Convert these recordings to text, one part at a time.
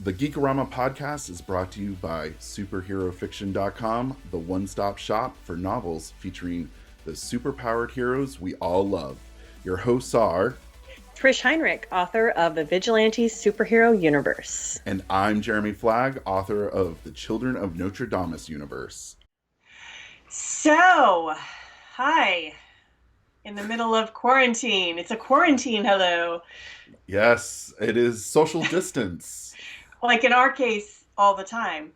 The Geekorama podcast is brought to you by superherofiction.com, the one-stop shop for novels featuring the superpowered heroes we all love. Your hosts are Trish Heinrich, author of the Vigilante Superhero Universe. And I'm Jeremy Flagg, author of the Children of Notre Dame universe. So, hi. In the middle of quarantine. It's a quarantine hello. Yes, it is social distance. Like in our case, all the time.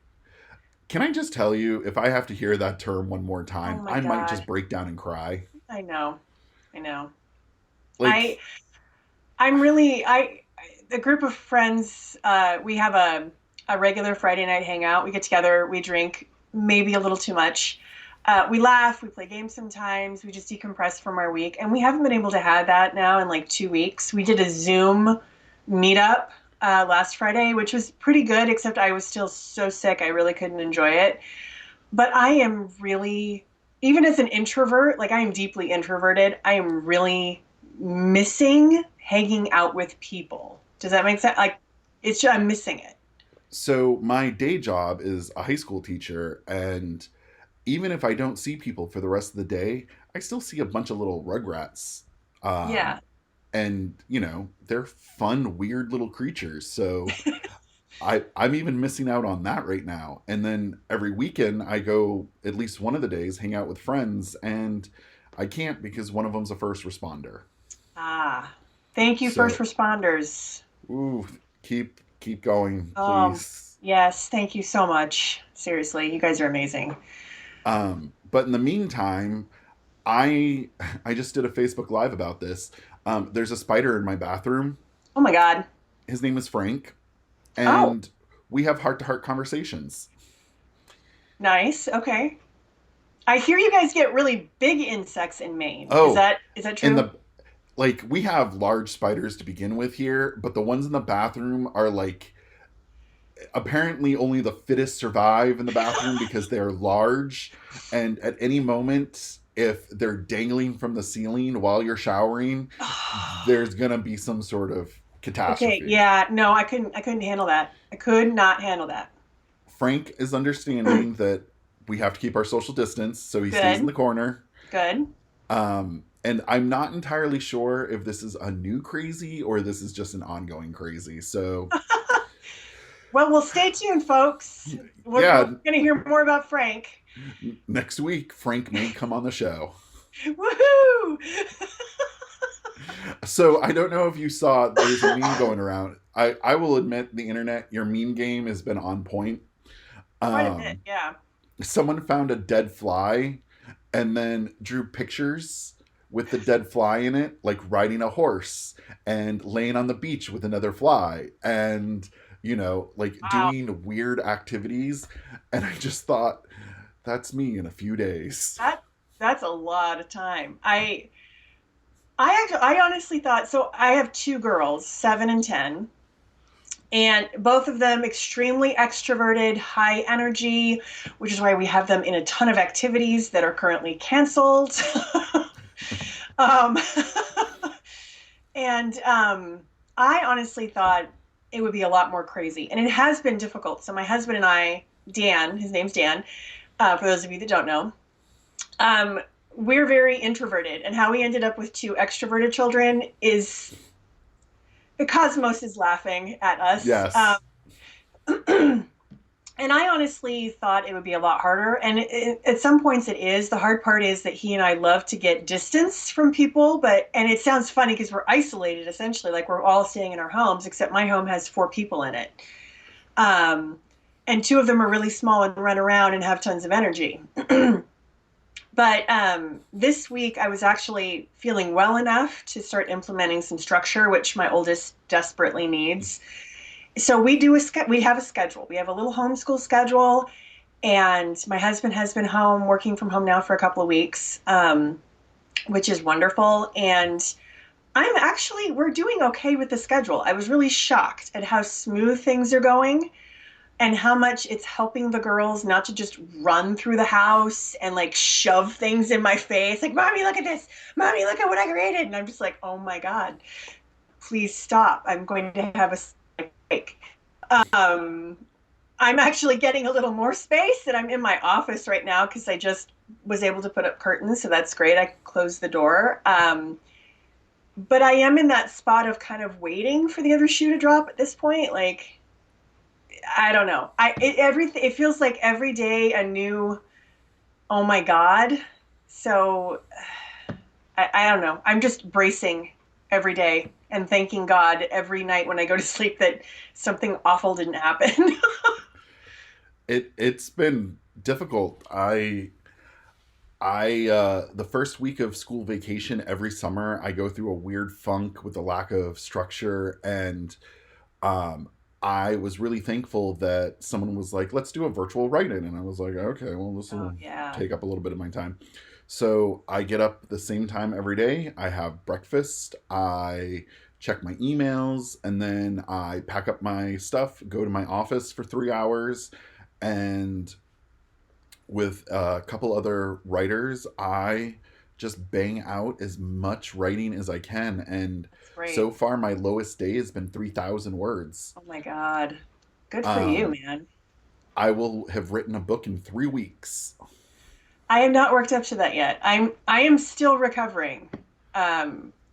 Can I just tell you, if I have to hear that term one more time, Oh I God. might just break down and cry. I know. Like, A group of friends, we have a regular Friday night hangout. We get together, we drink maybe a little too much. We laugh, we play games sometimes, we just decompress from our week. And we haven't been able to have that now in like 2 weeks. We did a Zoom meetup last Friday, which was pretty good, except I was still so sick, I really couldn't enjoy it. But I am really, even as an introvert, like I am deeply introverted, I am really missing hanging out with people. Does that make sense? Like, it's just, I'm missing it. So my day job is a high school teacher, and even if I don't see people for the rest of the day, I still see a bunch of little rugrats. Yeah. And, you know, they're fun, weird little creatures. So I'm even missing out on that right now. And then every weekend I go at least one of the days, hang out with friends, and I can't because one of them's a first responder. Ah, thank you, first responders. Ooh, keep going, please. Yes, thank you so much. Seriously, you guys are amazing. But in the meantime, I just did a Facebook Live about this. There's a spider in my bathroom. Oh my God. His name is Frank. And we have heart-to-heart conversations. Nice. Okay. I hear you guys get really big insects in Maine. Oh, is that true? We have large spiders to begin with here, but the ones in the bathroom are like, apparently only the fittest survive in the bathroom because they're large, and at any moment, if they're dangling from the ceiling while you're showering, there's gonna be some sort of catastrophe. Okay, yeah, no, I couldn't handle that. I could not handle that. Frank is understanding that we have to keep our social distance, so he stays in the corner. Good. And I'm not entirely sure if this is a new crazy or this is just an ongoing crazy. So, well, stay tuned, folks. We're going to hear more about Frank. Next week, Frank may come on the show. Woohoo! So, I don't know if you saw, there's a meme going around. I will admit, the internet, your meme game has been on point. Quite a bit, yeah. Someone found a dead fly and then drew pictures with the dead fly in it, like riding a horse and laying on the beach with another fly and, you know, like doing weird activities. And I just thought, that's me in a few days. That's a lot of time. I honestly thought, so I have two girls, 7 and 10, and both of them extremely extroverted, high energy, which is why we have them in a ton of activities that are currently canceled. I honestly thought it would be a lot more crazy, and it has been difficult. So my husband and I, Dan, his name's Dan, for those of you that don't know, we're very introverted, and how we ended up with two extroverted children is the cosmos is laughing at us. Yes. And I honestly thought it would be a lot harder. And at some points it is. The hard part is that he and I love to get distance from people. And it sounds funny because we're isolated, essentially. Like we're all staying in our homes, except my home has 4 people in it. And 2 of them are really small and run around and have tons of energy. But this week I was actually feeling well enough to start implementing some structure, which my oldest desperately needs. So we have a schedule. We have a little homeschool schedule, and my husband has been home, working from home now for a couple of weeks, which is wonderful. And we're doing okay with the schedule. I was really shocked at how smooth things are going and how much it's helping the girls not to just run through the house and like shove things in my face. Like, Mommy, look at this. Mommy, look at what I created. And I'm just like, oh my God, please stop. I'm going to have a break. Um, I'm actually getting a little more space, and I'm in my office right now because I just was able to put up curtains, so that's great. I closed the door. But I am in that spot of kind of waiting for the other shoe to drop at this point. Like, I don't know. Everything, it feels like every day a new, oh my God. So I don't know. I'm just bracing every day and thanking God every night when I go to sleep that something awful didn't happen. It's been difficult. The first week of school vacation every summer, I go through a weird funk with a lack of structure, and um, I was really thankful that someone was like, "Let's do a virtual write-in," and I was like, "Okay, well, this Oh, will yeah. take up a little bit of my time." So I get up at the same time every day. I have breakfast. I check my emails, and then I pack up my stuff, go to my office for 3 hours, and with a couple other writers, I just bang out as much writing as I can. And That's great. so far, my lowest day has been 3,000 words. Oh my God. Good for you, Um, man. I will have written a book in 3 weeks. I am not worked up to that yet. I am still recovering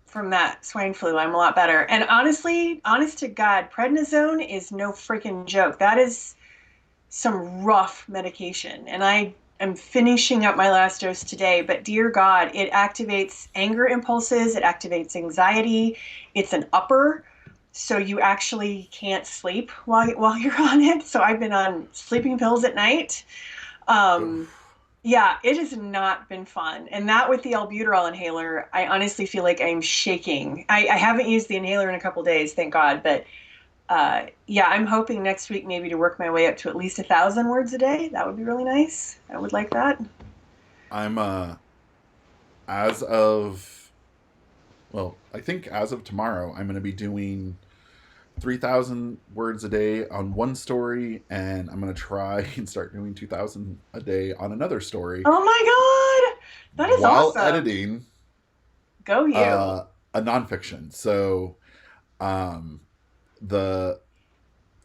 from that swine flu. I'm a lot better. And honestly, honest to God, prednisone is no freaking joke. That is some rough medication. And I am finishing up my last dose today, but dear God, it activates anger impulses, it activates anxiety. It's an upper. So you actually can't sleep while you're on it. So I've been on sleeping pills at night. Um, Oof. yeah, it has not been fun. And that with the albuterol inhaler, I honestly feel like I'm shaking. I haven't used the inhaler in a couple days, thank God. But yeah, I'm hoping next week maybe to work my way up to at least 1,000 words a day. That would be really nice. I would like that. I'm as of I think as of tomorrow, I'm going to be doing 3,000 words a day on one story, and I'm going to try and start doing 2,000 a day on another story Oh my God. That is while awesome. editing Go you. uh, a nonfiction. So, um, the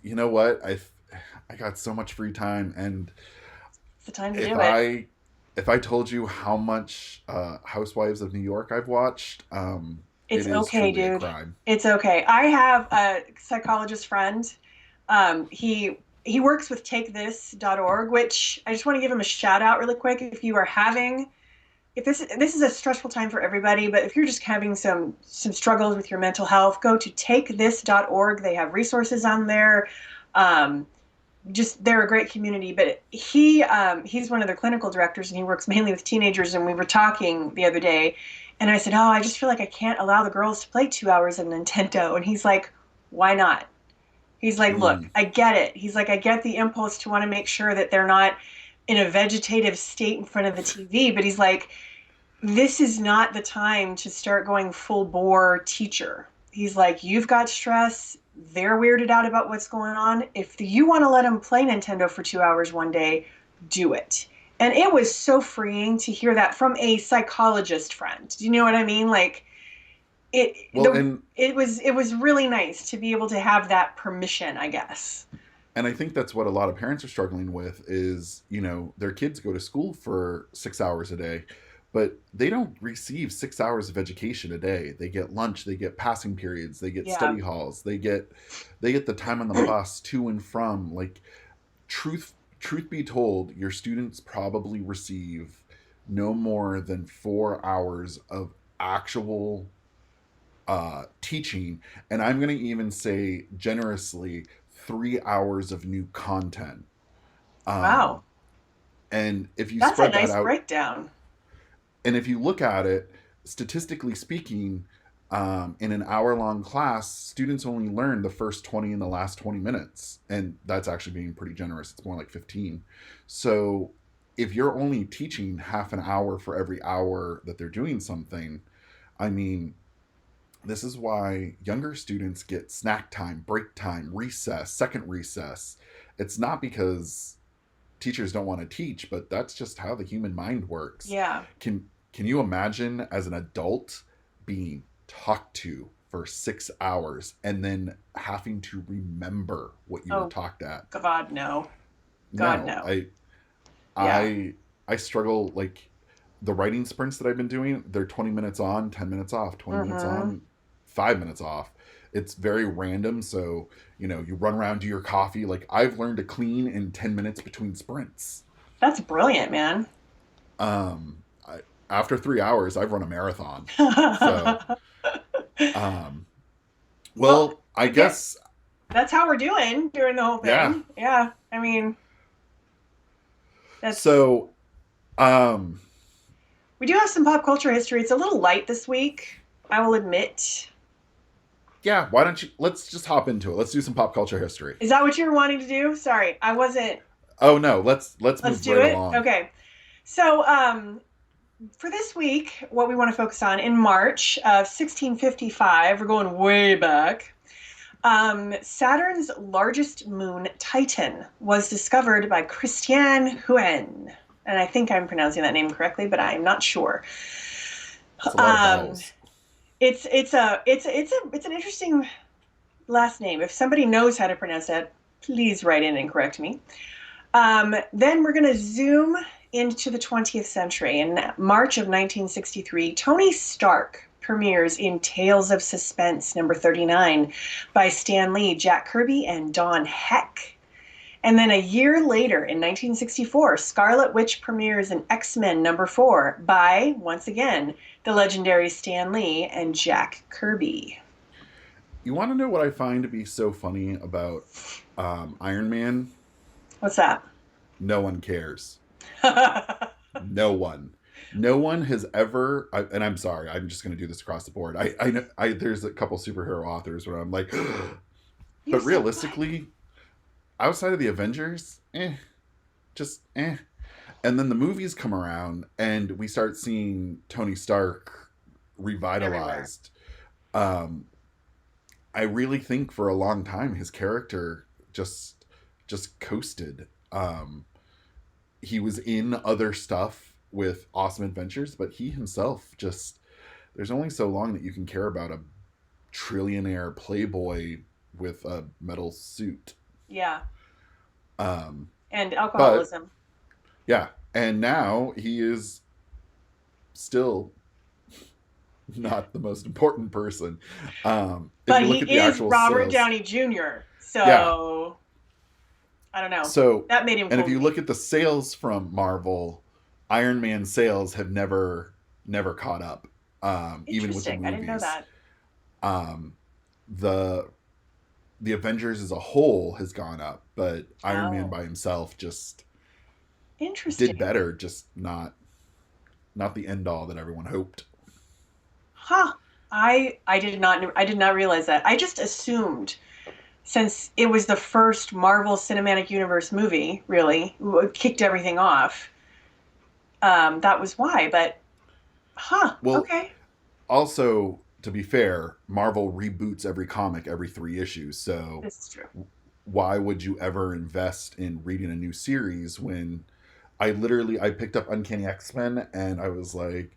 you know what, I got so much free time, and It's the time to if do it. I told you how much Housewives of New York I've watched, It's it is okay, truly a dude. crime. It's okay. I have a psychologist friend. He works with takethis.org, which I just want to give him a shout out really quick. If you are having if this is a stressful time for everybody, but if you're just having some struggles with your mental health, go to takethis.org. They have resources on there. Um, just they're a great community. But he's one of their clinical directors, and he works mainly with teenagers. And we were talking the other day, and I said, "Oh, I just feel like I can't allow the girls to play 2 hours of Nintendo." And he's like, "Why not?" He's like, "Look, Mm. I get it." He's like, "I get the impulse to want to make sure that they're not in a vegetative state in front of the TV." But he's like, this is not the time to start going full bore teacher. He's like, you've got stress. They're weirded out about what's going on. If you want to let them play Nintendo for 2 hours one day, do it. And it was so freeing to hear that from a psychologist friend. Do you know what I mean? Like it Well, the it was really nice to be able to have that permission, I guess. and I think that's what a lot of parents are struggling with is, their kids go to school for 6 hours a day, but they don't receive 6 hours of education a day. They get lunch, they get passing periods, they get Yeah. study halls, they get the time on the bus to and from. Like, truth be told, your students probably receive no more than 4 hours of actual teaching, and I'm going to even say generously 3 hours of new content. Wow. Um, and if you That's a spread that nice out, breakdown. and if you look at it, statistically speaking, in an hour long class, students only learn the first 20 and the last 20 minutes. And that's actually being pretty generous. It's more like 15. So if you're only teaching half an hour for every hour that they're doing something, I mean, this is why younger students get snack time, break time, recess, second recess. It's not because teachers don't want to teach, but that's just how the human mind works. Yeah. Can you imagine as an adult being talked to for 6 hours and then having to remember what you were Oh, talked at. God, no. God, No, no. Yeah. I struggle. Like the writing sprints that I've been doing, they're 20 minutes on, 10 minutes off, 20 minutes Mm-hmm. on, 5 minutes off. It's very random. So, you run around, do your coffee. Like I've learned to clean in 10 minutes between sprints. That's brilliant, man. Um, after 3 hours, I've run a marathon. So, Well, um, well, I I get guess, that's how we're doing during the whole yeah. thing. Yeah. I mean, that's So, um, we do have some pop culture history. It's a little light this week, I will admit. yeah, why don't you, let's just hop into it. Let's do some pop culture history. Is that what you were wanting to do? Sorry, I wasn't. Oh no, let's Let's move do right it. along. Okay. So, for this week, what we want to focus on in March of 1655, we're going way back. Saturn's largest moon, Titan, was discovered by Christian Huen. And I think I'm pronouncing that name correctly, but I'm not sure. It's a lot of Um, vowels. it's an interesting last name. If somebody knows how to pronounce that, please write in and correct me. Then we're going to zoom into the 20th century. In March of 1963, Tony Stark premieres in Tales of Suspense number 39 by Stan Lee, Jack Kirby, and Don Heck. And then a year later, in 1964, Scarlet Witch premieres in X-Men number 4 by, once again, the legendary Stan Lee and Jack Kirby. You want to know what I find to be so funny about Iron Man? What's that? No one cares. No one. No one has ever. And I'm sorry. I'm just going to do this across the board. I know. There's a couple superhero authors where I'm like, but So realistically, outside of the Avengers, just eh. And then the movies come around, and we start seeing Tony Stark everywhere. revitalized. Um, I really think for a long time his character just coasted. He was in other stuff with awesome adventures, but he himself just there's only so long that you can care about a trillionaire playboy with a metal suit. Yeah. Um, And but alcoholism. yeah, and now he is still not the most important person. If But you look at the he is actual Robert sales, Downey Jr. yeah. So I don't know. So, That made him and if cool to you me. look at the sales from Marvel, Iron Man sales have never caught up, even with the Interesting. I didn't know movies. that. Um, the the Avengers as a whole has gone up, but Iron Man Oh, by himself just did interesting. better, just not the end all that everyone hoped. Huh. I did not realize that. I just assumed since it was the first Marvel Cinematic Universe movie, really, kicked everything off. That was why. But huh. Well, Okay. also to be fair, Marvel reboots every comic every 3 issues, so This is true. why would you ever invest in reading a new series when I picked up Uncanny X-Men and I was like,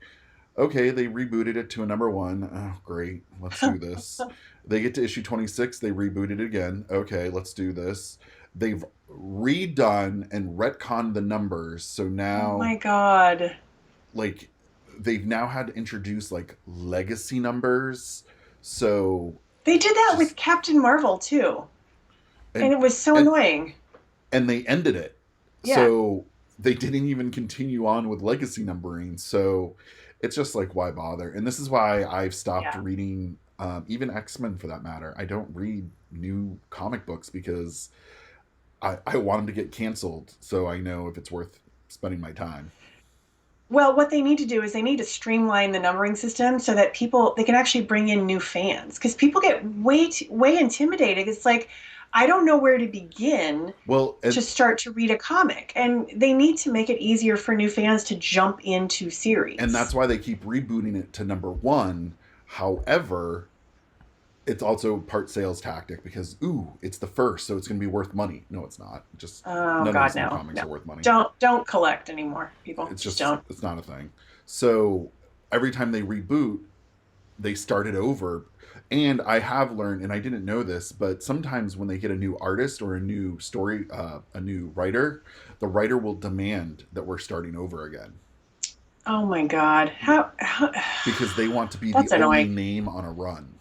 okay, they rebooted it to a number 1. Oh, great. Let's do this. They get to issue 26, they rebooted it again. Okay, let's do this. They've redone and retconned the numbers, so Oh now my God. like they've now had to introduce like legacy numbers. So They did that with just Captain Marvel too, and and it was so and annoying. and they ended it. Yeah. So they didn't even continue on with legacy numbering. So it's just like, why bother? And this is why I've stopped Yeah. reading, even X Men for that matter. I don't read new comic books because I want them to get canceled. So I know if it's worth spending my time. Well, what they need to do is they need to streamline the numbering system so that people they can actually bring in new fans because people get way intimidated. It's like I don't know where to begin Well, to start to read a comic, and they need to make it easier for new fans to jump into and series. that's why they keep rebooting it to number 1. However, it's also part sales tactic because it's the first, so it's going to be worth money. No, it's not. Just Oh none of God, these new no, comics no, are worth money. don't collect anymore, people. It's Just just don't. it's not a thing. So every time they reboot, they started over. And I have learned, and I didn't know this, but sometimes when they get a new artist or a new story, a new writer, the writer will demand that we're starting over again. Oh my God. How Because they want to be the that's only annoying. name on a run,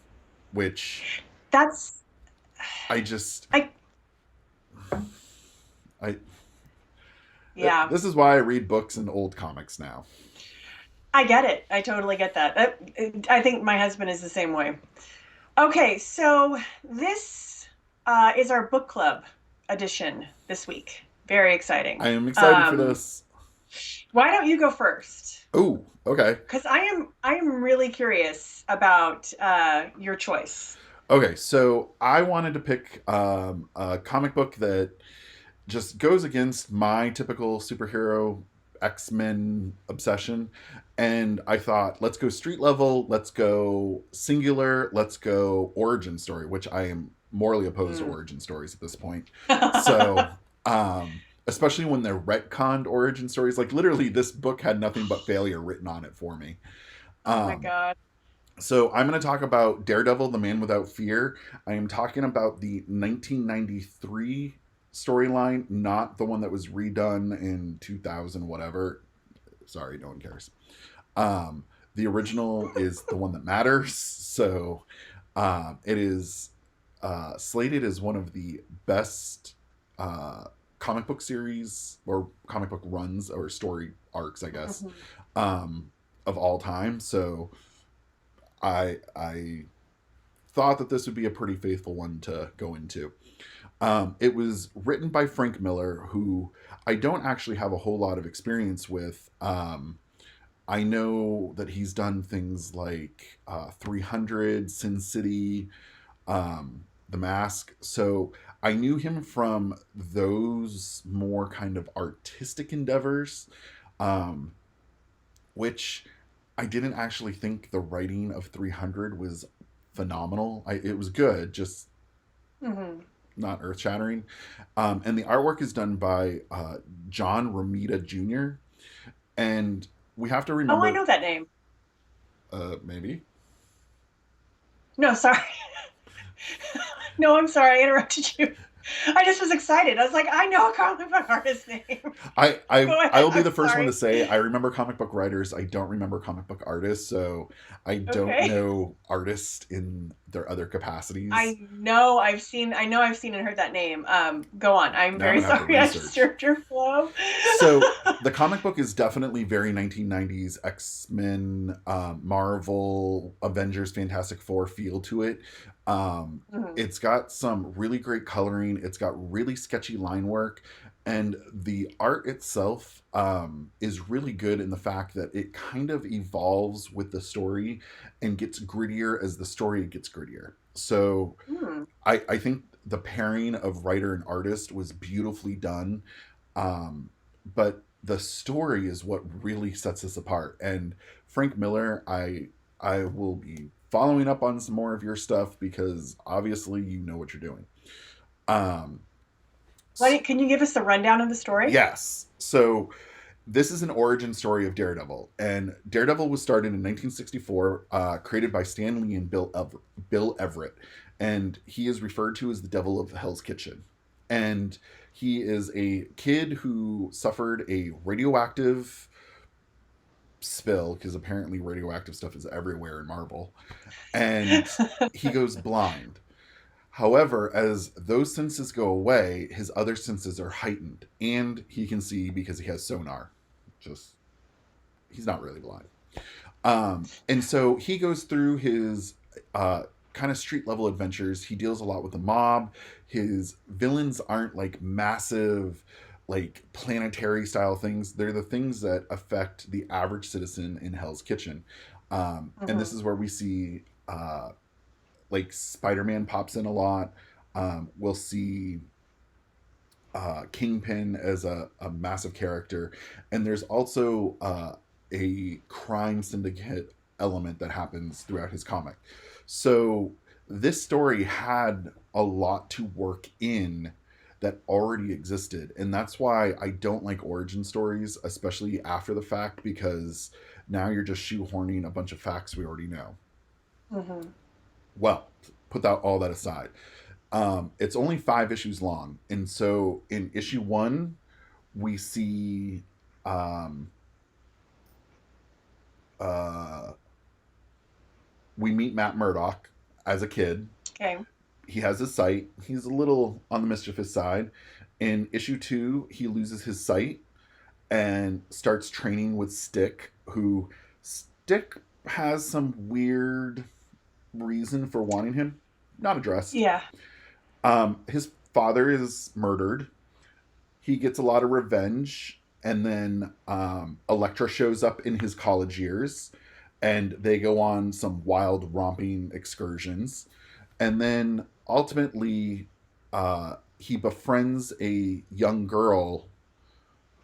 which That's I just I I yeah. this is why I read books and old comics now. I get it. I totally get that. I think my husband is the same way. Okay, so this is our book club edition this week. Very exciting. I am excited for this. Why don't you go first? Oh, okay. Because I am really curious about your choice. Okay, so I wanted to pick a comic book that just goes against my typical superhero X-Men obsession. And I thought, let's go street level, let's go singular, let's go origin story, which I am morally opposed to Mm. origin stories at this point. So, especially when they're retconned origin stories, like literally this book had nothing but failure written on it for me. Oh my Um, God. so I'm going to talk about Daredevil, the Man Without Fear. I am talking about the 1993 storyline, not the one that was redone in 2000, whatever. Sorry, no one cares. The original is the one that matters. So it is slated as one of the best comic book series or comic book runs or story arcs, I guess, Mhm. of all time. So I thought that this would be a pretty faithful one to go into. It was written by Frank Miller, who I don't actually have a whole lot of experience with. I know that he's done things like 300, Sin City, The Mask. So I knew him from those more kind of artistic endeavors, um, which I didn't actually think the writing of 300 was phenomenal. It was good, just Mhm. not earth shattering. And the artwork is done by John Romita Jr. And we have to Oh, I remember, know that name. maybe. No, sorry. No, I'm sorry. I interrupted you. I just was excited. I was like, I know a comic book artist's name. Go I ahead. will be I'm the first one to sorry. say I remember comic book writers. I don't remember comic book artists, so I don't Okay. know artists in their other capacities. I know I've seen and heard that name. Go on. I'm Now I'm very gonna have to sorry I research. disturbed your flow. So the comic book is definitely very 1990s X-Men, Marvel, Avengers, Fantastic Four feel to it. Mhm. It's got some really great coloring. It's got really sketchy line work, and the art itself is really good in the fact that it kind of evolves with the story and gets grittier as the story gets grittier. So Hmm. I think the pairing of writer and artist was beautifully done, but the story is what really sets us apart. And Frank Miller, I will be following up on some more of your stuff because obviously you know what you're doing. Um, Can you give us the rundown of the story? yes, so this is an origin story of Daredevil, and Daredevil was started in 1964, created by Stan Lee and Bill Everett, and he is referred to as the Devil of Hell's Kitchen. And he is a kid who suffered a radioactive spill because apparently radioactive stuff is everywhere in Marvel, and he goes blind. However, as those senses go away, his other senses are heightened, and he can see because he has sonar. Just he's not really blind. And so he goes through his kind of street level adventures. He deals a lot with the mob. His villains aren't like massive, like planetary style things. They're the things that affect the average citizen in Hell's Kitchen. And this Mhm. is where we see like Spider Man pops in a lot. We'll see Kingpin as a massive character, and there's also a crime syndicate element that happens throughout his comic. So this story had a lot to work in that already existed, and that's why I don't like origin stories, especially after the fact, because now you're just shoehorning a bunch of facts we already know. Mm-hmm. Well, put that all that aside. It's only 5 issues long, and so in issue one, we see um, uh, we meet Matt Murdock as a kid. Okay. He has his sight. He's a little on the mischievous side. In issue two, he loses his sight and starts training with Stick, who Stick has some weird reason for wanting him, not addressed. Yeah. His father is murdered. He gets a lot of revenge, and then Elektra shows up in his college years, and they go on some wild romping excursions, and then ultimately he befriends a young girl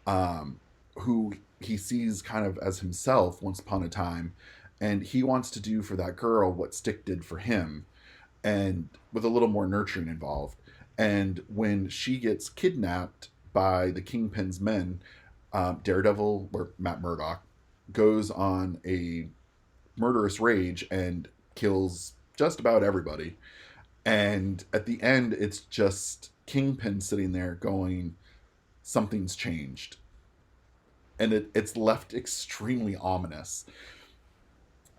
um, who he sees kind of as himself once upon a time, and he wants to do for that girl what Stick did for him, and with a little more nurturing involved. And when she gets kidnapped by the Kingpin's men, Daredevil, or Matt Murdock, goes on a murderous rage and kills just about everybody. And at the end, it's just Kingpin sitting there going, something's changed. And it's left extremely ominous.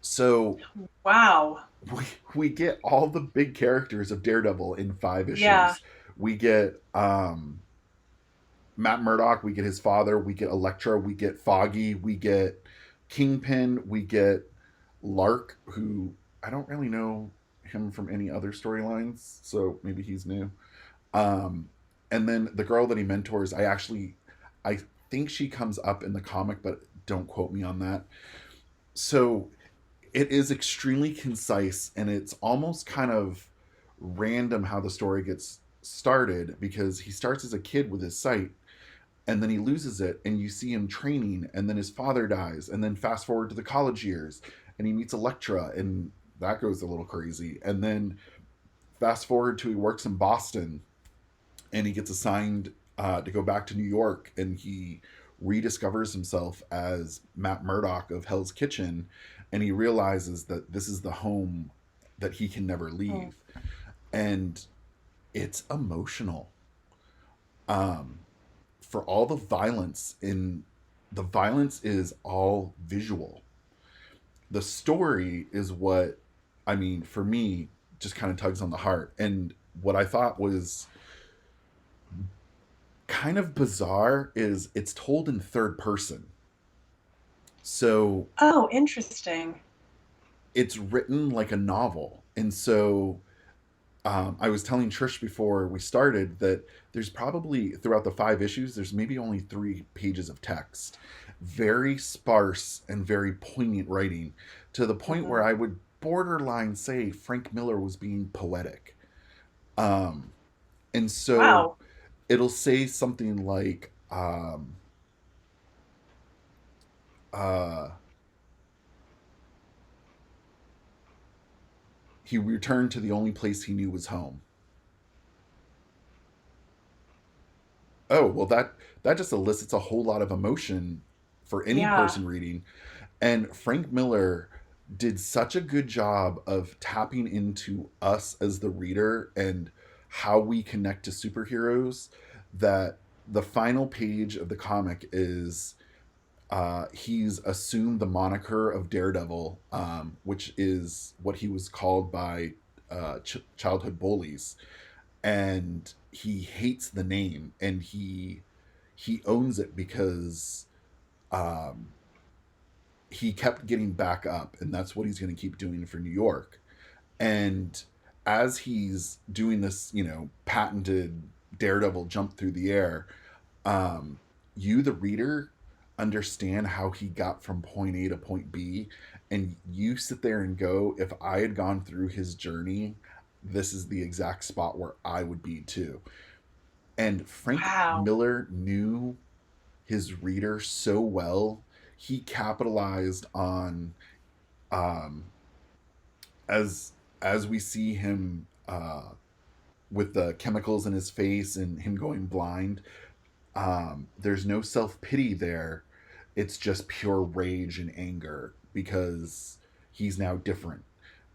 So Wow. we, we get all the big characters of Daredevil in five Yeah. issues. We get Matt Murdock, we get his father, we get Elektra, we get Foggy, we get Kingpin, we get Lark, who I don't really know him from any other storylines, so maybe he's new. Um, and then the girl that he mentors, I think she comes up in the comic, but don't quote me on that. So it is extremely concise, and it's almost kind of random how the story gets started, because he starts as a kid with his sight, and then he loses it, and you see him training, and then his father dies, and then fast forward to the college years, and he meets Elektra, and that goes a little crazy, and then fast forward to he works in Boston, and he gets assigned to go back to New York, and he rediscovers himself as Matt Murdock of Hell's Kitchen, and he realizes that this is the home that he can never Mm. leave, and it's emotional. Um, for all the violence in the violence is all visual. The story is what, I mean, for me, just kind of tugs on the heart. And what I thought was kind of bizarre is it's told in third person. So Oh, interesting. it's written like a novel. And so I was telling Trish before we started that there's probably throughout the 5 issues, there's maybe only 3 pages of text. Very sparse and very poignant writing, to the point Hmm. where I would borderline say Frank Miller was being poetic. Um, and so Wow. it'll say something like, uh, he returned to the only place he knew was home. Oh, well, that just elicits a whole lot of emotion for any Yeah. person reading. And Frank Miller did such a good job of tapping into us as the reader and how we connect to superheroes, that the final page of the comic is he's assumed the moniker of Daredevil, which is what he was called by childhood bullies, and he hates the name, and he owns it because um, he kept getting back up, and that's what he's going to keep doing for New York. And as he's doing this, patented Daredevil jump through the air, um, you, the reader, understand how he got from point A to point B, and you sit there and go, if I had gone through his journey, this is the exact spot where I would be too. And Frank Wow. Miller knew his reader so well. He capitalized on um, as as we see him with the chemicals in his face and him going blind. There's no self pity there. It's just pure rage and anger because he's now different.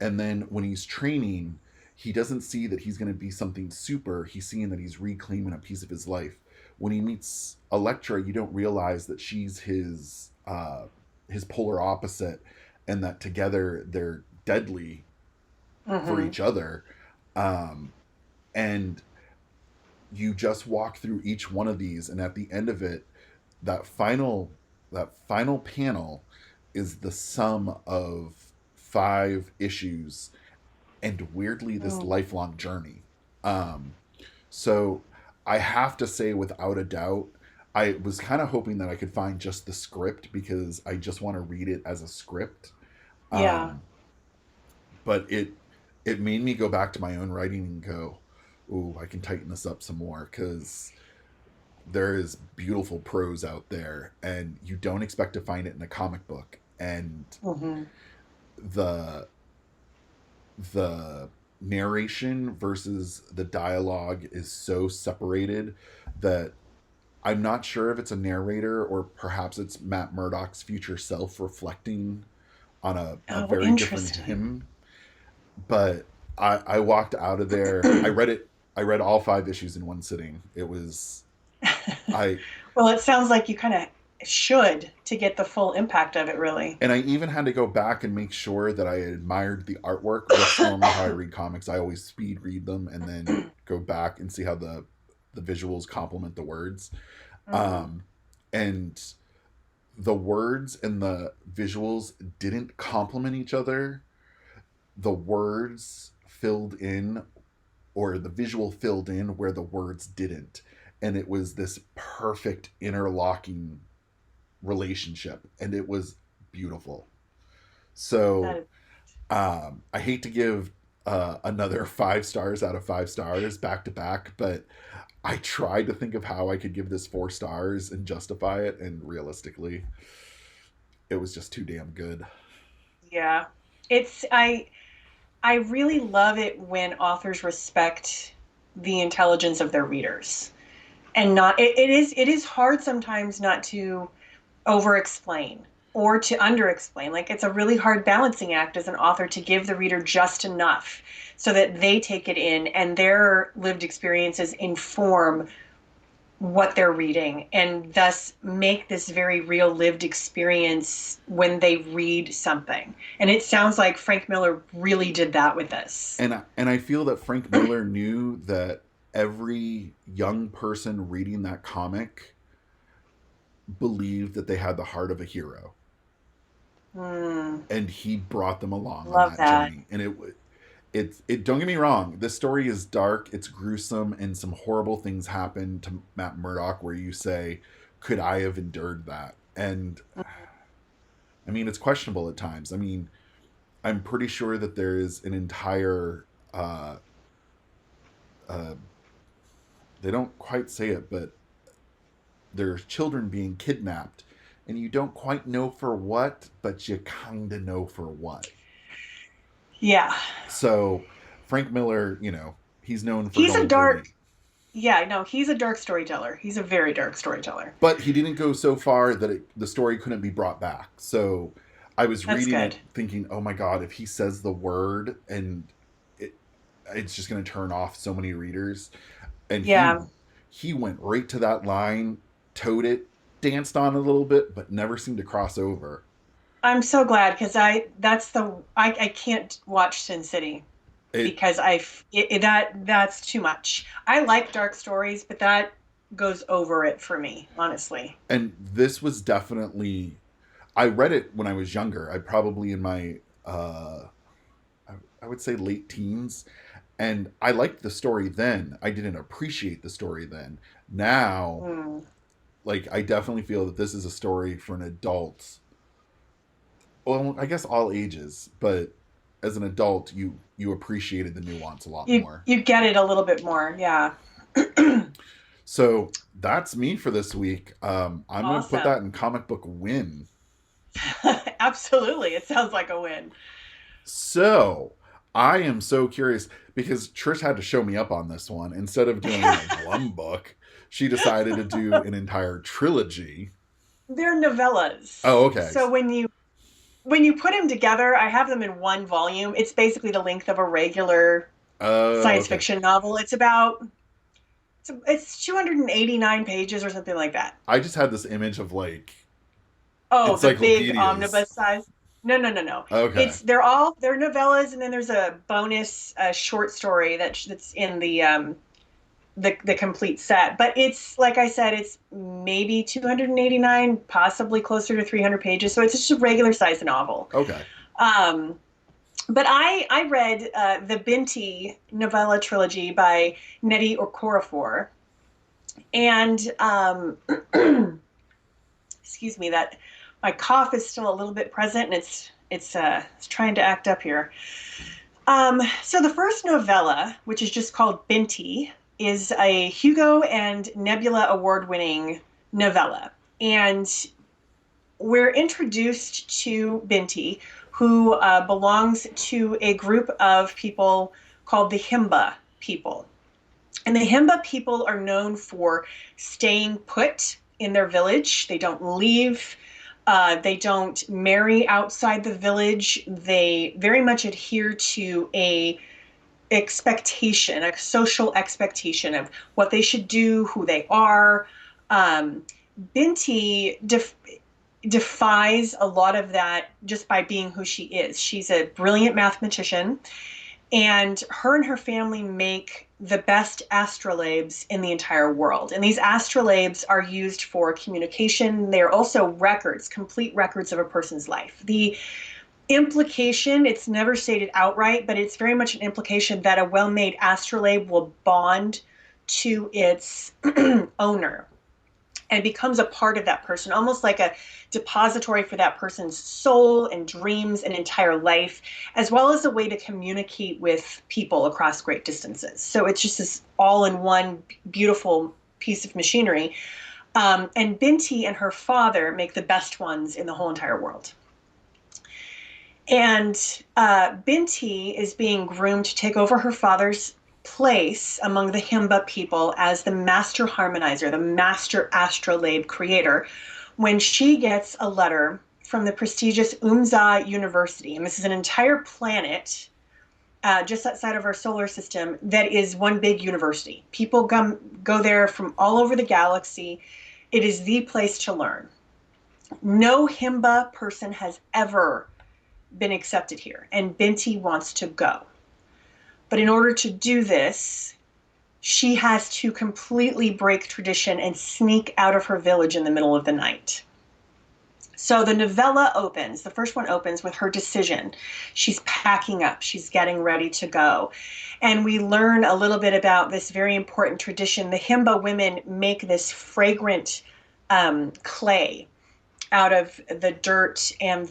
And then when he's training, he doesn't see that he's going to be something super. He's seeing that he's reclaiming a piece of his life. When he meets Elektra, you don't realize that she's his polar opposite, and that together they're deadly for Mm-hmm. each other. Um, and you just walk through each one of these, and at the end of it, that final that final panel is the sum of 5 issues, and weirdly this Mm. lifelong journey. Um, so I have to say, without a doubt, I was kind of hoping that I could find just the script because I just want to read it as a script. Yeah. Um, but it made me go back to my own writing and go, "Ooh, I can tighten this up some more," because there is beautiful prose out there, and you don't expect to find it in a comic book. And Mm-hmm. the the narration versus the dialogue is so separated that I'm not sure if it's a narrator or perhaps it's Matt Murdock's future self reflecting on a Oh, very different interesting. him. But I walked out of there. I read all 5 issues in one sitting. It was I Well, it sounds like you kind of should to get the full impact of it, really. and I even had to go back and make sure that I admired the artwork, which normally how I read comics. I always speed read them and then go back and see how the visuals complement the words. Mm. Um, and the words and the visuals didn't complement each other. The words filled in, or the visual filled in where the words didn't. And it was this perfect interlocking relationship. And it was beautiful. That So is, I hate to give another 5 stars out of 5 stars back to back, but I tried to think of how I could give this 4 stars and justify it. And realistically, it was just too damn good. yeah. It's I really love it when authors respect the intelligence of their readers and not it is hard sometimes not to over explain or to under explain. Like it's a really hard balancing act as an author to give the reader just enough so that they take it in and their lived experiences inform what they're reading and thus make this very real lived experience when they read something. And it sounds like Frank Miller really did that with this. And I feel that Frank Miller knew that every young person reading that comic believed that they had the heart of a hero, Hmm. and he brought them along on Love that that. journey. And it don't get me wrong, this story is dark, it's gruesome, and some horrible things happen to Matt Murdock where you say, could I have endured that? And I mean, it's questionable at times. I mean, I'm pretty sure that there is an entire uh, they don't quite say it, but there's children being kidnapped, and you don't quite know for what, but you kind of know for what. Yeah. So Frank Miller, he's known for He's a going pretty, dark, yeah, no, he's a dark storyteller. He's a very dark storyteller. but he didn't go so far that the story couldn't be brought back. So I was That's reading it good. thinking, oh my god, if he says the word, and it, it's just going to turn off so many readers. And Yeah. he went right to that line, towed it, danced on it a little bit, but never seemed to cross over. I'm so glad because I can't watch Sin City It because that's too much. I like dark stories, but that goes over it for me, honestly. and this was definitely, I read it when I was younger. I probably in my I would say late teens, and I liked the story then. I didn't appreciate the story then. Now, Mm. like, I definitely feel that this is a story for an adult. Well, I guess all ages, but as an adult, you appreciated the nuance a lot more. You get it a little bit more, yeah. So that's me for this week. I'm gonna put that Awesome. in comic book win. Absolutely, it sounds like a win. So I am so curious because Trish had to show me up on this one. Instead of doing one book, she decided to do an entire trilogy. They're novellas. Oh, okay. So when you put them together, I have them in one volume. It's basically the length of a regular Oh, science okay. fiction novel. It's 289 pages or something like that. I just had this image of like Oh, the big encyclopedias. omnibus size. No, no, no, no. Okay. They're novellas, and then there's a bonus short story that's in the complete set. But it's like I said, it's maybe 289, possibly closer to 300 pages. So it's just a regular size novel. Okay. Um, but I read the Binti novella trilogy by Nnedi Okorafor, and excuse me, that my cough is still a little bit present, and it's trying to act up here. So the first novella, which is just called Binti, is a Hugo and Nebula award-winning novella, and we're introduced to Binti, who belongs to a group of people called the Himba people. And the Himba people are known for staying put in their village. They don't leave. They don't marry outside the village. They very much adhere to a social expectation of what they should do, who they are. Um, Binti defies a lot of that just by being who she is. She's a brilliant mathematician, and her family make the best astrolabes in the entire world. And these astrolabes are used for communication. They're also records, complete records of a person's life. The implication, it's never stated outright, but it's very much an implication that a well-made astrolabe will bond to its owner and becomes a part of that person, almost like a depository for that person's soul and dreams and entire life, as well as a way to communicate with people across great distances. So it's just this all in one beautiful piece of machinery. And Binti and her father make the best ones in the whole entire world. And Binti is being groomed to take over her father's place among the Himba people as the master harmonizer, the master astrolabe creator, when she gets a letter from the prestigious Umza University. And this is an entire planet just outside of our solar system that is one big university. People go there from all over the galaxy. It is the place to learn. No Himba person has ever been accepted here, and Binti wants to go. But in order to do this, she has to completely break tradition and sneak out of her village in the middle of the night. So the novella opens, the first one opens with her decision. She's packing up, she's getting ready to go. And we learn a little bit about this very important tradition. The Himba women make this fragrant clay out of the dirt and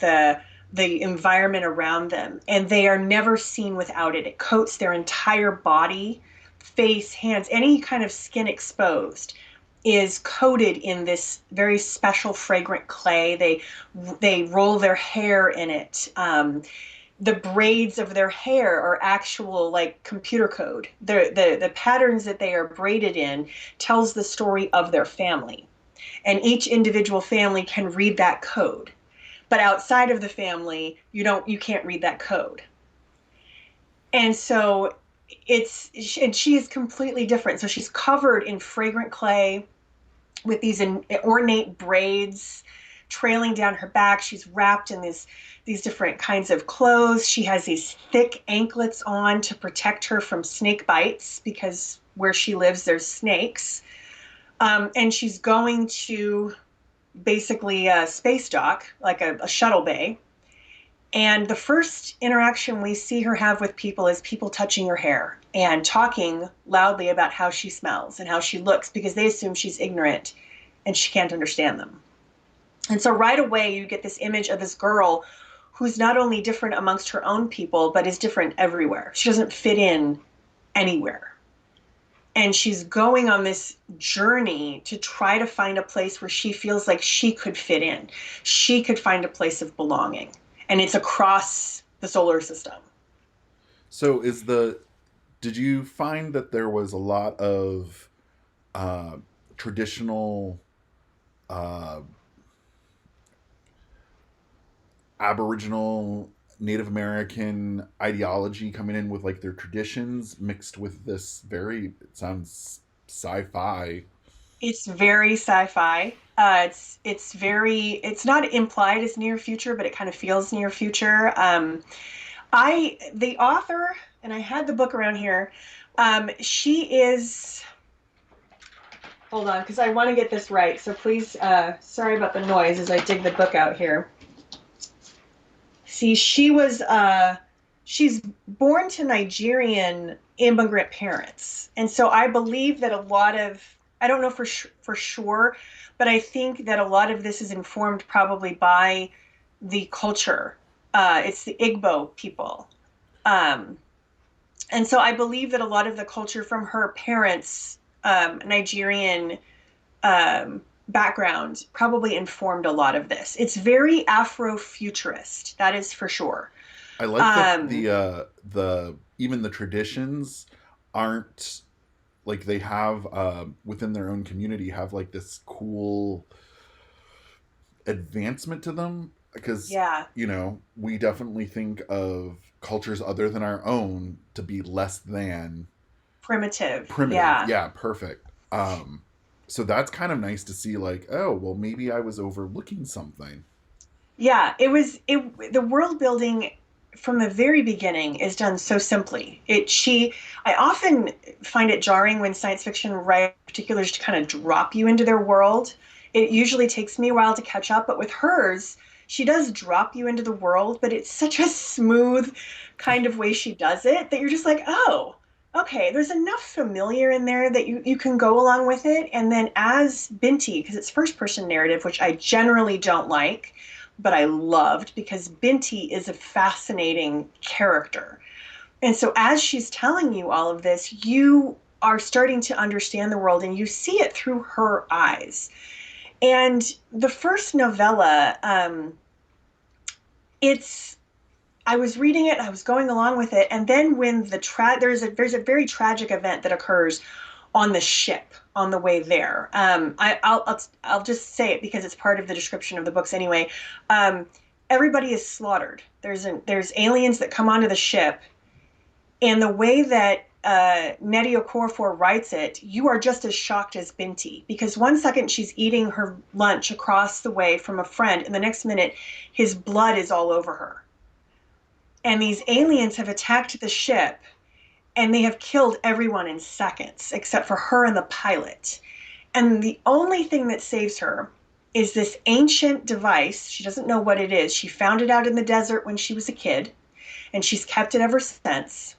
the environment around them, and they are never seen without it. It coats their entire body, face, hands, any kind of skin exposed is coated in this very special fragrant clay. They roll their hair in it. The braids of their hair are actual like computer code. The patterns that they are braided in tells the story of their family, and each individual family can read that code. But outside of the family, you can't read that code. And so and she is completely different. So she's covered in fragrant clay with these ornate braids trailing down her back. She's wrapped in these different kinds of clothes. She has these thick anklets on to protect her from snake bites, because where she lives, there's snakes. And she's going to basically a space dock, like a shuttle bay. And the first interaction we see her have with people is people touching her hair and talking loudly about how she smells and how she looks, because they assume she's ignorant and she can't understand them. And so right away, you get this image of this girl who's not only different amongst her own people, but is different everywhere. She doesn't fit in anywhere. And she's going on this journey to try to find a place where she feels like she could fit in. She could find a place of belonging. And it's across the solar system. So did you find that there was a lot of uh, traditional, uh, Aboriginal Native American ideology coming in with like their traditions mixed with this very, it sounds sci-fi. It's very sci-fi. It's very it's not implied as near future, but it kind of feels near future. I the author, and I had the book around here. She is hold on, because I want to get this right. So please, sorry about the noise as I dig the book out here. See, she's born to Nigerian immigrant parents, and so I believe that a lot of I don't know for sure, but I think that a lot of this is informed probably by the culture. It's the Igbo people, um, and so I believe that a lot of the culture from her parents' Nigerian background probably informed a lot of this. It's very Afrofuturist, that is for sure. I like that Um, the even the traditions aren't like they have within their own community have like this cool advancement to them because yeah, we definitely think of cultures other than our own to be less than primitive. primitive. Yeah. Yeah, perfect. So that's kind of nice to see like, oh, well maybe I was overlooking something. Yeah, the world building from the very beginning is done so simply. I often find it jarring when science fiction writers particulars to kind of drop you into their world. It usually takes me a while to catch up, but with hers, she does drop you into the world, but it's such a smooth kind of way she does it that you're just like, oh, okay, there's enough familiar in there that you can go along with it. And then as Binti, because it's first person narrative, which I generally don't like, but I loved because Binti is a fascinating character. And so as she's telling you all of this, you are starting to understand the world and you see it through her eyes. And the first novella, it's I was reading it, I was going along with it, and then when there's a very tragic event that occurs on the ship on the way there. I'll just say it because it's part of the description of the books anyway. Um, Everybody is slaughtered. There's aliens that come onto the ship, and the way that Nettie Okorafor writes it, you are just as shocked as Binti because one second she's eating her lunch across the way from a friend, and the next minute his blood is all over her. And these aliens have attacked the ship and they have killed everyone in seconds except for her and the pilot. And the only thing that saves her is this ancient device. She doesn't know what it is. She found it out in the desert when she was a kid, and she's kept it ever since.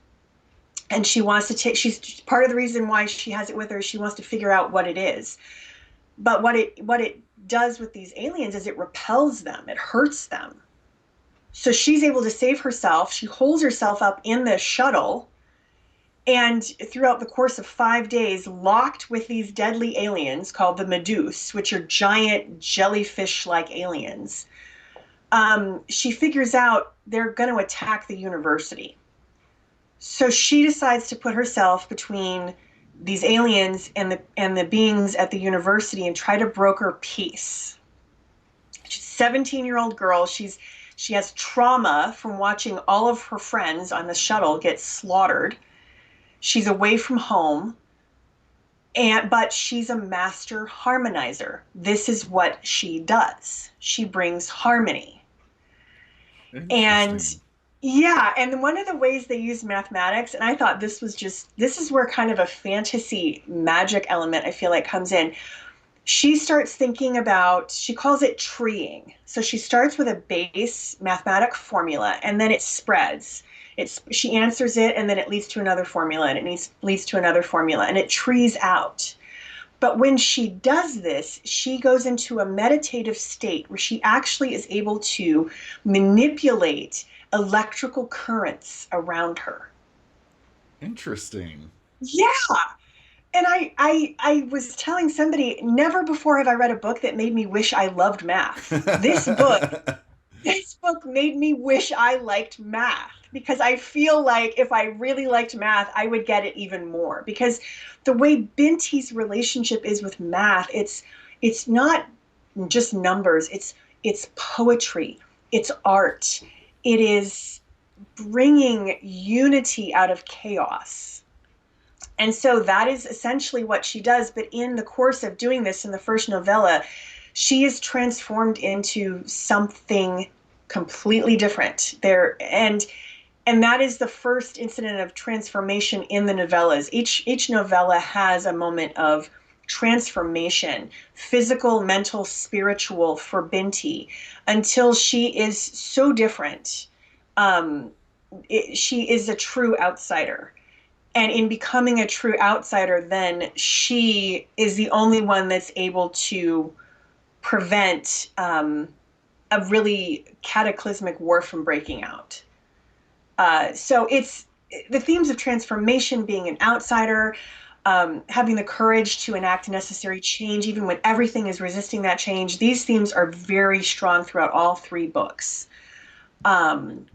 And she wants to take, she's part of the reason why she has it with her is she wants to figure out what it is. But what it does with these aliens is it repels them, it hurts them. So she's able to save herself. She holds herself up in the shuttle and throughout the course of 5 days, locked with these deadly aliens called the Meduse, which are giant jellyfish-like aliens, she figures out they're going to attack the university. So she decides to put herself between these aliens and the beings at the university and try to broker peace. She's a 17-year-old girl. She has trauma from watching all of her friends on the shuttle get slaughtered. She's away from home, but she's a master harmonizer. This is what she does. She brings harmony. And Interesting. yeah, and one of the ways they use mathematics, and I thought this is where kind of a fantasy magic element I feel like comes in. She starts thinking about, she calls it treeing. So she starts with a base mathematic formula and then it spreads. She answers it and then it leads to another formula and it leads to another formula and it trees out. But when she does this, she goes into a meditative state where she actually is able to manipulate electrical currents around her. Interesting. Yeah. And I was telling somebody, never before have I read a book that made me wish I loved math. This book made me wish I liked math because I feel like if I really liked math, I would get it even more. Because the way Binti's relationship is with math, it's not just numbers, it's poetry, it's art. It is bringing unity out of chaos. And so that is essentially what she does. But in the course of doing this in the first novella, she is transformed into something completely different there. And that is the first incident of transformation in the novellas. Each novella has a moment of transformation, physical, mental, spiritual, for Binti, until she is so different. Um, she is a true outsider. And in becoming a true outsider, then she is the only one that's able to prevent a really cataclysmic war from breaking out. So it's the themes of transformation, being an outsider, having the courage to enact necessary change, even when everything is resisting that change. These themes are very strong throughout all three books.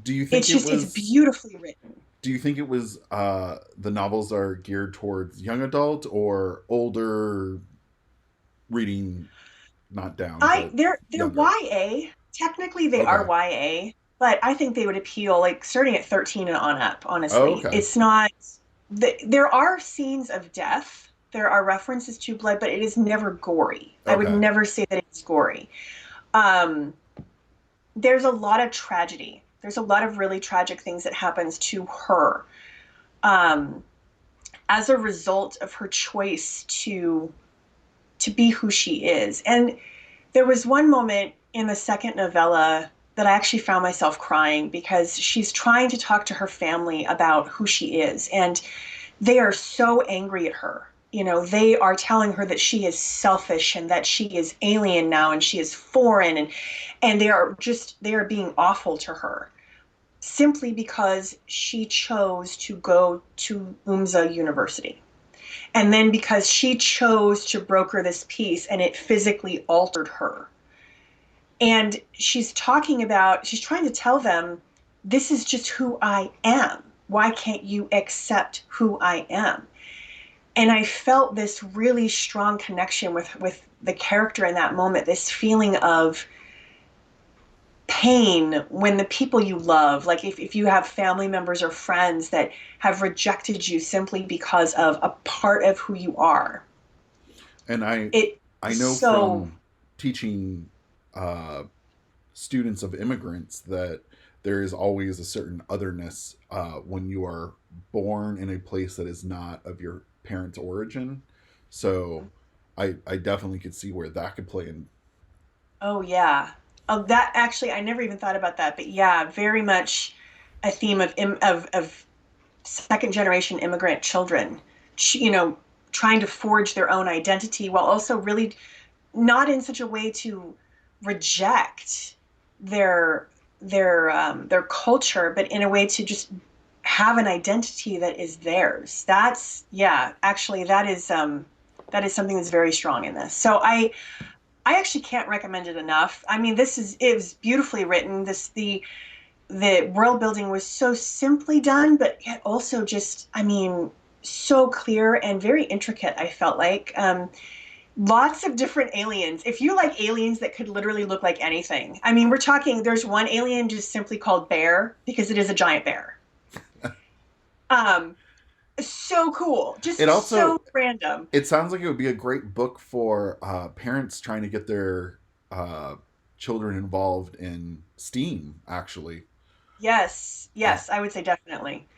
Do you think It's it just, it's was? beautifully written. Do you think it was the novels are geared towards young adult or older reading? Not down, but They're younger. YA. Technically, they are Okay. YA, but I think they would appeal like starting at 13 and on up. Oh, Honestly, okay. it's not. There are scenes of death. There are references to blood, but it is never gory. I would Okay. never say that it's gory. Um, there's a lot of tragedy. There's a lot of really tragic things that happens to her um, as a result of her choice to be who she is. And there was one moment in the second novella that I actually found myself crying because she's trying to talk to her family about who she is. And they are so angry at her. You know, they are telling her that she is selfish and that she is alien now and she is foreign, and they are being awful to her simply because she chose to go to UMSA University. And then because she chose to broker this peace and it physically altered her. And she's trying to tell them, this is just who I am. Why can't you accept who I am? And I felt this really strong connection with the character in that moment, this feeling of pain when the people you love, like if you have family members or friends that have rejected you simply because of a part of who you are. And It I is know so, from teaching uh, students of immigrants that there is always a certain otherness when you are born in a place that is not of your parents' origin. So I definitely could see where that could play in. oh yeah. Oh, that actually, I never even thought about that, but yeah, very much a theme of second generation immigrant children, you know, trying to forge their own identity while also really not in such a way to reject their their culture, but in a way to just have an identity that is theirs. That's, yeah, actually that is something that's very strong in this. So I actually can't recommend it enough. I mean, it was beautifully written. The world building was so simply done, but yet also just, I mean, so clear and very intricate. I felt like lots of different aliens. If you like aliens that could literally look like anything, I mean, we're talking. There's one alien just simply called Bear because it is a giant bear. Um, so cool, It just also so random. it sounds like it would be a great book for parents trying to get their uh, children involved in STEAM. Actually, Yes, uh, yes, I would say definitely.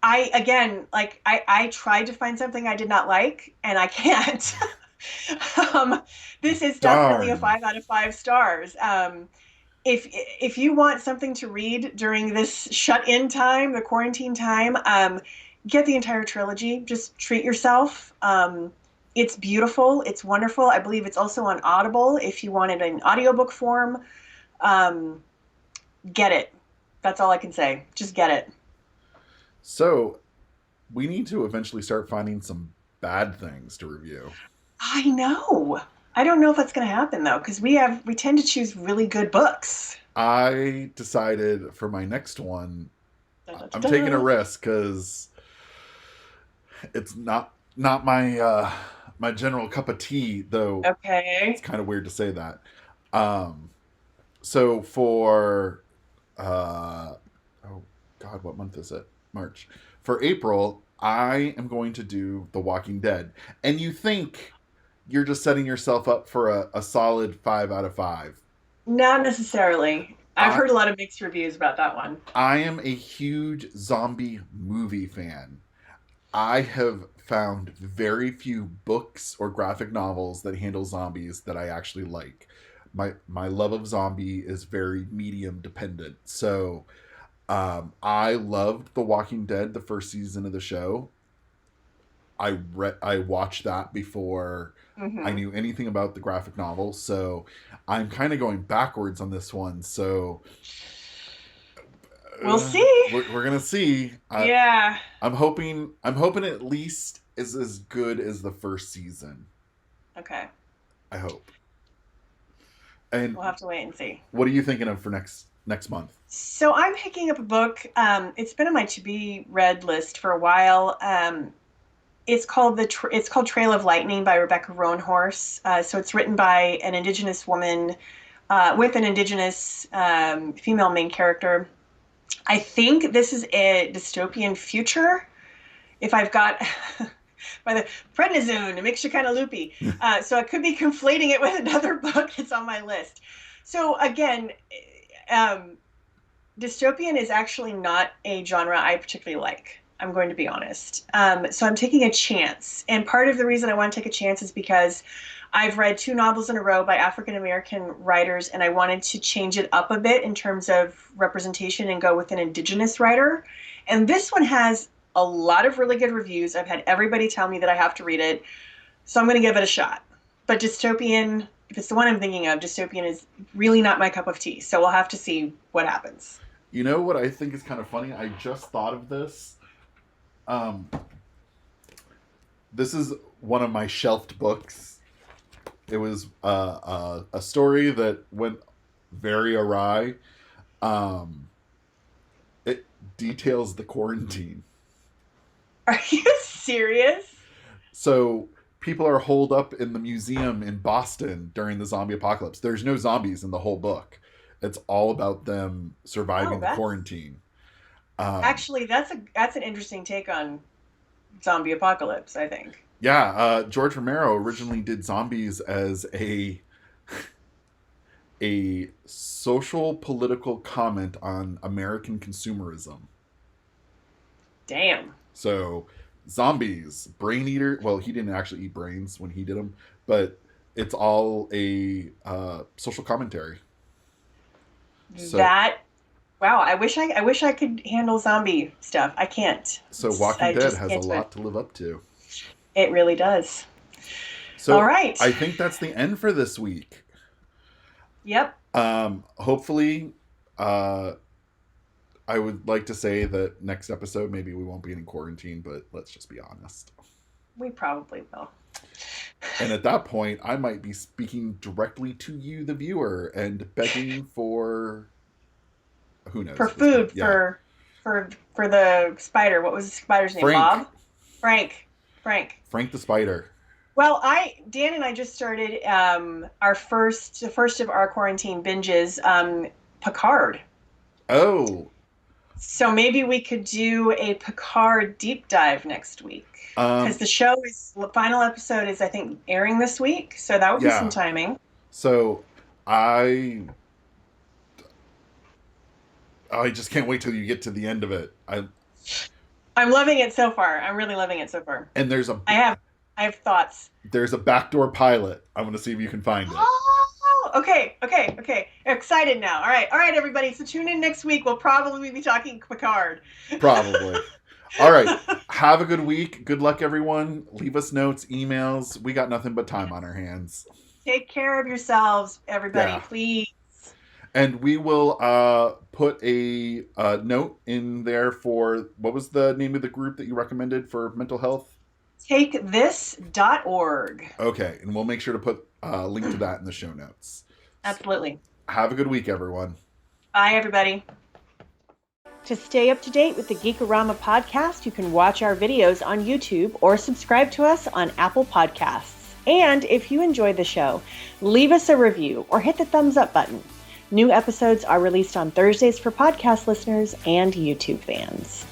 I again, like I tried to find something I did not like, and I can't. um, this is definitely a darn. 5 out of 5 stars. If you want something to read during this shut-in time, the quarantine time, get the entire trilogy. Just treat yourself. It's beautiful. It's wonderful. I believe it's also on Audible if you want it in audiobook form. Um, get it. That's all I can say. Just get it. So we need to eventually start finding some bad things to review. I know. I don't know if that's going to happen though, because we tend to choose really good books. I decided for my next one, Da, da, da, I'm taking a da. risk because it's not my my general cup of tea. Though it's Okay. kind of weird to say that. Um, So for oh God, what month is it? March. For April, I am going to do The Walking Dead. And you think you're just setting yourself up for a solid 5 out of 5. Not necessarily. I've I heard a lot of mixed reviews about that one. I am a huge zombie movie fan. I have found very few books or graphic novels that handle zombies that I actually like. My love of zombie is very medium dependent. So I loved The Walking Dead, the first season of the show. I watched that before I Hmm. knew anything about the graphic novel, so I'm kind of going backwards on this one. So We'll see. we're gonna see. Yeah. I'm hoping at least is as good as the first season. Okay. I hope. And We'll have to wait and see. what are you thinking of for next month? So I'm picking up a book. It's been on my to be read list for a while. It's called Trail of Lightning by Rebekah Roanhorse. So it's written by an Indigenous woman with an Indigenous female main character. I think this is a dystopian future. If I've got by the prednisone, it makes you kind of loopy. So I could be conflating it with another book that's on my list. So again, um, dystopian is actually not a genre I particularly like. I'm going to be honest. So I'm taking a chance. And part of the reason I want to take a chance is because I've read two novels in a row by African American writers, and I wanted to change it up a bit in terms of representation and go with an Indigenous writer. And this one has a lot of really good reviews. I've had everybody tell me that I have to read it. So I'm going to give it a shot. But dystopian, if it's the one I'm thinking of, dystopian is really not my cup of tea. So we'll have to see what happens. You know what I think is kind of funny? I just thought of this. Um, this is one of my shelved books. It was a story that went very awry. Um, it details the quarantine. Are you serious? So people are holed up in the museum in Boston during the zombie apocalypse. There's no zombies in the whole book. It's all about them Oh, surviving the that's quarantine. Um, actually that's an interesting take on zombie apocalypse, I think. yeah, George Romero originally did zombies as a social political comment on American consumerism. Damn. So zombies, brain eater. Well, he didn't actually eat brains when he did them, but it's all a social commentary. So That wow, I wish I could handle zombie stuff. I can't. Walking I Dead just has a can't do it. lot to live up to. It really does. All So right. I think that's the end for this week. Yep. Hopefully, uh, I would like to say that next episode maybe we won't be in quarantine, but let's just be honest. We probably will. And at that point, I might be speaking directly to you, the viewer, and begging for who knows For at this point. food Yeah, for the spider. What was the spider's name? Frank, Bob? Frank. Frank. Frank the Spider. Well, Dan and I just started the first of our quarantine binges, Picard. Oh, So maybe we could do a Picard deep dive next week because um, the final episode is I think airing this week, so that would be some yeah. timing. So I I just can't wait till you get to the end of it. I'm loving it so far. I'm really loving it so far. And I have I have thoughts. there's a backdoor pilot. I'm gonna see if you can find it. Oh, okay. Excited now. All right, everybody. So tune in next week. We'll probably be talking Picard. Probably. All right. Have a good week. Good luck, everyone. Leave us notes, emails. We got nothing but time on our hands. Take care of yourselves, everybody, Yeah. please. And we will put a note in there for what was the name of the group that you recommended for mental health? TakeThis.org. Okay. And we'll make sure to put a link to that in the show notes. Absolutely. Have a good week, everyone. Bye, everybody. To stay up to date with the Geekorama podcast, you can watch our videos on YouTube or subscribe to us on Apple Podcasts. And if you enjoy the show, leave us a review or hit the thumbs up button. New episodes are released on Thursdays for podcast listeners and YouTube fans.